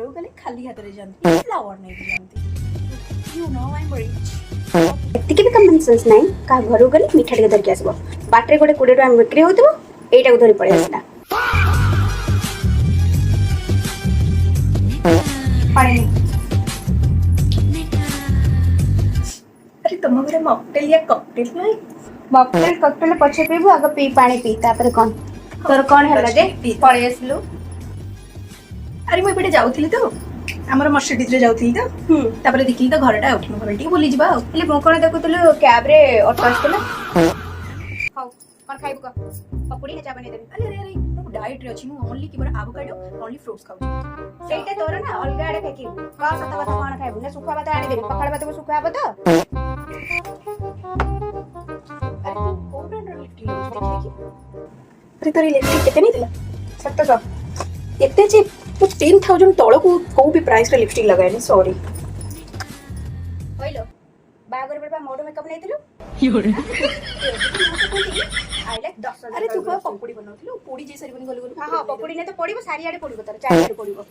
ଘରକୁ ଗଲେ ଖାଲି ହାତରେ ଯାଆନ୍ତି ଫ୍ଲାୱାର ନେଇକି ଯାଆନ୍ତି you know I am rich ଏତିକି ବି କମନ୍ ସେନ୍ସ ନାହିଁ କାହା ଘରକୁ ଗଲେ ମିଠା ଟିକେ ଧରିକି ଆସିବ ବାଟରେ ଗୋଟେ 20 ଟଙ୍କା ବିକ୍ରି ହଉଥିବ ଏଇଟାକୁ ଧରି ପଳେଇ ଆସିଲା पानी अरे तुम घरे मॉकटेल या कॉकटेल नहीं मॉकटेल कॉकटेल पछे पीबू आगे पी पानी पी तापर कौन तोर कौन हैला जे पळेई आसलु अरे मु एपटे जाउथिली तो हमर मर्सिडीज रे जाउथिली तो तापर देखिली तो घरटा उठ मो घर टी बुली जिबा हेले मो कोन देखुतलु कैब रे ऑटो आसतला हाउ कोन खाइबू का पपड़ी है जा बने देबी अरे अरे अरे मु डाइट रे अछि मु ओनली केवल एवोकाडो ओनली फ्रूट्स खाउ सेटा तोर ना अलगा आडे खाइकी का सत बात कोन खाइबू ना सुखा बात आनी देबी पखाड़ बात को सुखा बात अरे को ब्रांड रे लिफ्ट देखि देखि अरे तोर इलेक्ट्रिक केते नहीं दिला 700 एते जे 10000 तळ को को भी प्राइस रे लिपस्टिक लगाएनी सॉरी होइलो बागर बडबा मोड मेकअप नै दिलु आई लाइक 10 अरे तू को पकोड़ी बनाउथिलु पोड़ी जे सरी बनी गलु हां हां पकोड़ी नै तो पड़िबो सारी आडे पड़िबो तर चार आडे पड़िबो